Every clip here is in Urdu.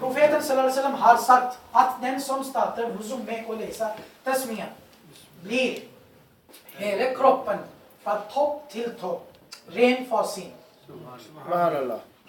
Profeten sallallahu alaihi wasallam har sagt att den som startar wuzu med att läsa tasmiya blir hela kroppen från topp till topp ren för sin. Subhanallah.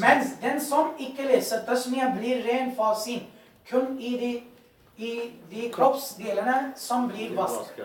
men den som icke läser tasmiya blir ren för sin kun i de kroppsdelarna som blir vaska.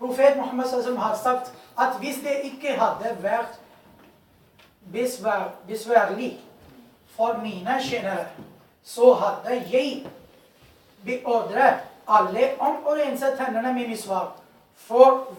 Profet Muhammad sallallahu alaihi wasallam har sagt att hvis det icke hade varit besvärligt för mina tjänare så hade jag beordrat alla om att rensa tänderna med miswak för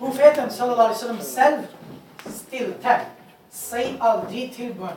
Profeten sallallahu alaihi wasallam själv stilltät sig aldrig till bön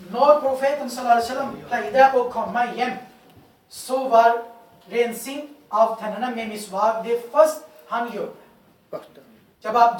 När profeten sallallahu alaihi wasallam plöjde och komma hem så var rensning av tänderna med miswak det först han gjorde.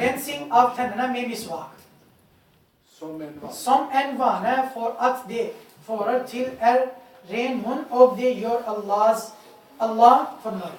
rensning av tänderna med miswak som en vana för att det förer till ren mun och det gör Allah förnöjd.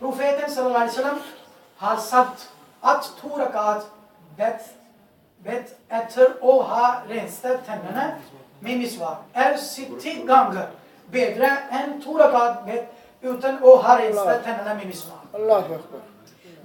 profeten sallallahu alaihi wasallam har sagt att 2 rakat bet efter att ha rensat tänderna med miswak är 70 gånger bättre än 2 rakat bet utan att ha rensat tänderna med miswak. Allahu akbar.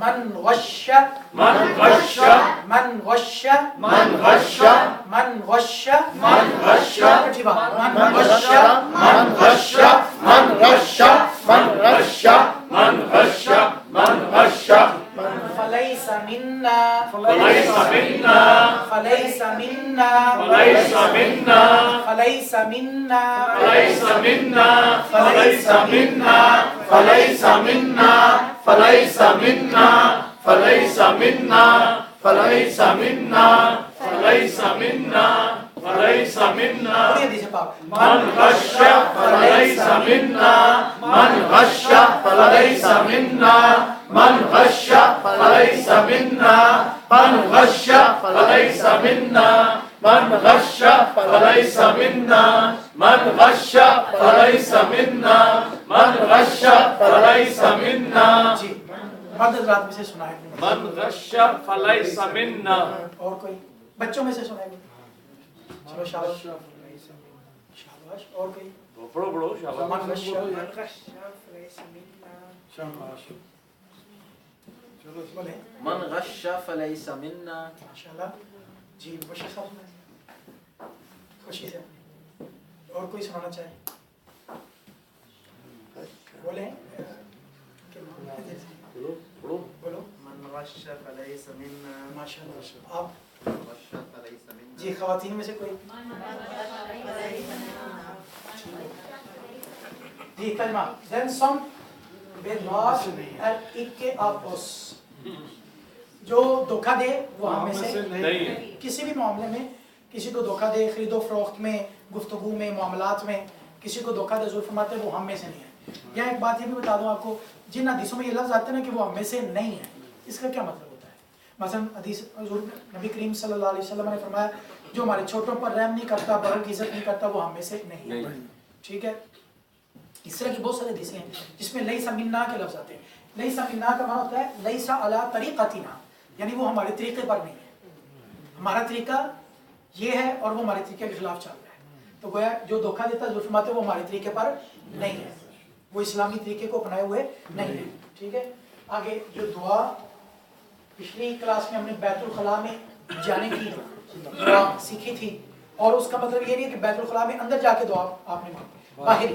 من غش من غش من غش من غش من غش من غش من غش من غش من غش من غش من فليس منا فليس منا فليس منا فليس منا فليس منا فليس منا فليس منا فليس منا فليس منا فليس منا فليس منا فليس منا پوری حدیث پاک من غش فليس منا من غش فليس منا من غش فليس منا من غش فليس منا من غش فليس منا من غش فليس منا من غش فليس منا جی مرد حضرات میں سے سنائے من غش فليس منا اور کوئی بچوں میں سے سنائے چلو شاباش شاباش اور کوئی پڑھو پڑھو شاباش من غش بولے من غش فليس منا. ماشاءاللہ جی بشیر صاحب سنائیں خوشی سے اور کوئی سنانا چاہے بولیں پڑھو پڑھو بولو من غش فليس منا. ماشاءاللہ آپ غش فليس منا. جی خواتین میں سے کوئی جی کلمہ den som bedrar er ikke av oss جو دھوکہ دے وہ ہم میں سے نہیں ہے کسی بھی معاملے میں کسی کو دھوکہ دے خرید و فروخت میں گفتگو میں معاملات میں کسی کو دھوکہ دے حضور فرماتے ہیں وہ ہم میں سے نہیں ہے یا ایک بات یہ بھی بتا دوں آپ کو جن حدیثوں میں یہ لفظ آتے ہیں نا کہ وہ ہم میں سے نہیں ہے اس کا کیا مطلب ہوتا ہے مثلا حدیث حضور نبی کریم صلی اللہ علیہ وسلم نے فرمایا جو ہمارے چھوٹوں پر رحم نہیں کرتا بڑوں کی عزت نہیں کرتا وہ ہم میں سے نہیں ہے ٹھیک ہے اس طرح کی بہت سارے حدیثیں ہیں جس میں لیسا منا کے لفظ آتے ہیں لیسا منا کا معنی ہوتا ہے لیسا علی طریقتنا یعنی وہ ہمارے طریقے پر نہیں ہے ہمارا طریقہ یہ ہے اور وہ ہمارے طریقے کے خلاف چل رہا ہے تو گویا جو دھوکہ دیتا ہے فرماتے ہیں وہ ہمارے طریقے پر نہیں ہے وہ اسلامی طریقے کو اپنائے ہوئے نہیں ہے ٹھیک ہے آگے جو دعا پچھلی کلاس میں ہم نے بیت الخلاء میں جانے کی دعا سیکھی تھی اور اس کا مطلب یہ نہیں ہے کہ بیت الخلاء میں اندر جا کے دعا آپ نے مانگی باہر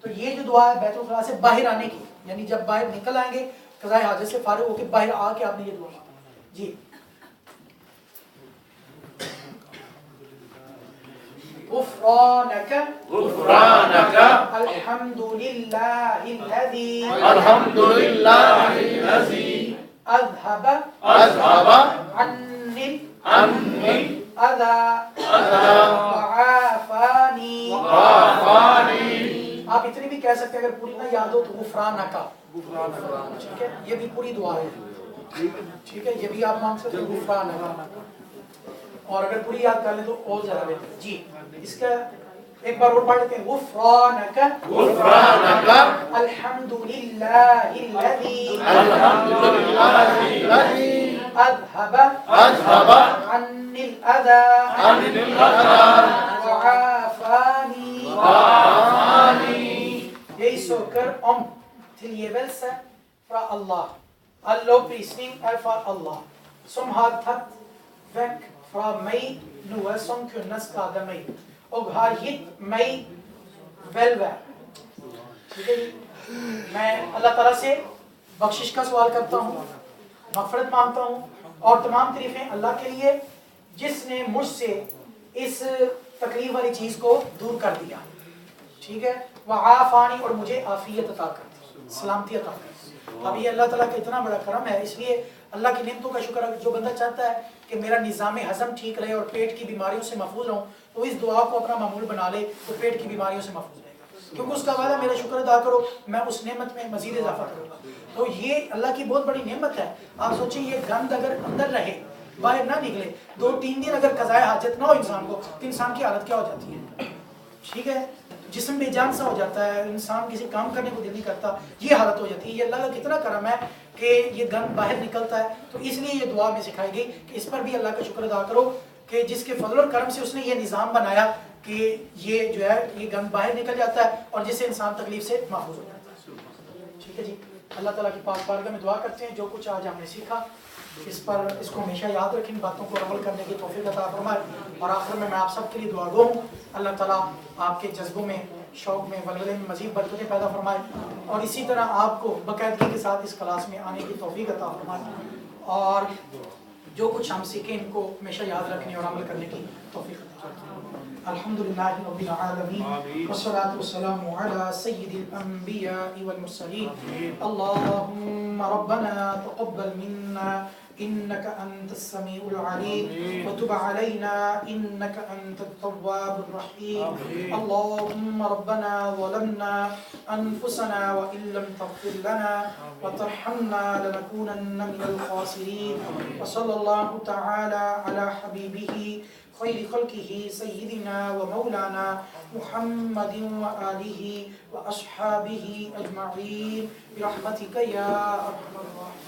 تو یہ جو دعا ہے بیت الخلاء سے باہر آنے کی یعنی جب باہر نکل آئیں گے قضاء حاجت سے فارغ ہو کے باہر آ کے آپ نے یہ دعا مانگی جی غفرانك غفرانك الحمد لله الذي الحمد لله الذي أذهب عني عني الأذى وعافاني آپ اتنی بھی کہہ سکتے ہیں اگر پوری نہ یاد ہو تو غفرانک ٹھیک ہے یہ بھی پوری دعا ہے ٹھیک ہے یہ بھی آپ مانگ سکتے ہیں غفرانک اور اگر پوری یاد کر لیں تو اور زیادہ بہتر جی اس کا ایک بار اور پڑھ لیتے ہیں غفرانک الحمد للہ الذی اذهب عني الاذى وعافاني یہی سو کر tilgivelse fra Allah all lovprisning for Allah som har tatt vekk fra meg noe som kunne skade meg og har gitt meg velvære ٹھیک ہے میں اللہ تعالیٰ سے بخشش کا سوال کرتا ہوں مغفرت مانگتا ہوں اور تمام تعریفیں اللہ کے لیے جس نے مجھ سے اس تکلیف والی چیز کو دور کر دیا ٹھیک ہے وعافانی اور مجھے عافیت عطا کر دی سلامتی عطا کر دی اب یہ اللہ تعالیٰ کا اتنا بڑا کرم ہے اس لیے اللہ کی نعمتوں کا شکر ہے جو بندہ چاہتا ہے کہ میرا نظام ہضم ٹھیک رہے اور پیٹ کی بیماریوں سے محفوظ رہوں تو اس دعا کو اپنا معمول بنا لے تو پیٹ کی بیماریوں سے محفوظ رہے گا کیونکہ اس کا وعدہ میرا شکر ادا کرو میں اس نعمت میں مزید اضافہ کروں گا تو یہ اللہ کی بہت بڑی نعمت ہے آپ سوچیں یہ گند اگر اندر رہے باہر نہ نکلے 2-3 دن اگر قضاء حاجت نہ ہو انسان کو تو انسان کی حالت کیا ہو جاتی ہے ٹھیک ہے جسم بے جان سا ہو جاتا ہے انسان کسی کام کرنے کو دل نہیں کرتا یہ حالت ہو جاتی ہے یہ اللہ کا کتنا کرم ہے کہ یہ گند باہر نکلتا ہے تو اس لیے یہ دعا میں سکھائی گئی کہ اس پر بھی اللہ کا شکر ادا کرو کہ جس کے فضل اور کرم سے اس نے یہ نظام بنایا کہ یہ جو ہے یہ گند باہر نکل جاتا ہے اور جس سے انسان تکلیف سے محفوظ ہو جاتا ہے ٹھیک ہے جی اللہ تعالیٰ کی پاک بارگاہ میں دعا کرتے ہیں جو کچھ آج ہم نے سیکھا اس پر اس کو ہمیشہ یاد رکھیں باتوں کو عمل کرنے کی توفیق عطا فرمائے اور آخر میں آپ سب کے لیے دعا گو ہوں اللہ تعالیٰ آپ کے جذبوں میں شوق میں ولولے میں مزید برکتیں پیدا فرمائے اور اسی طرح آپ کو باقاعدگی کے ساتھ اس کلاس میں آنے کی توفیق عطا فرمائے اور جو کچھ ہم سیکھیں ان کو ہمیشہ یاد رکھنے اور عمل کرنے کی توفیق عطا فرمائے۔ الحمدللہ رب العالمین والصلاة والسلام على سید الانبیاء والمرسلین اللہم ربنا تقبل منا إنك أنت السميع العليم وتب علينا إنك أنت التواب الرحيم اللهم ربنا ظلمنا أنفسنا وإن لم تغفر لنا وترحمنا لنكونن من الخاسرين وصلى الله تعالى على حبيبه خير خلقه سيدنا ومولانا محمد وآله وأصحابه أجمعين برحمتك يا أرحم الراحمين.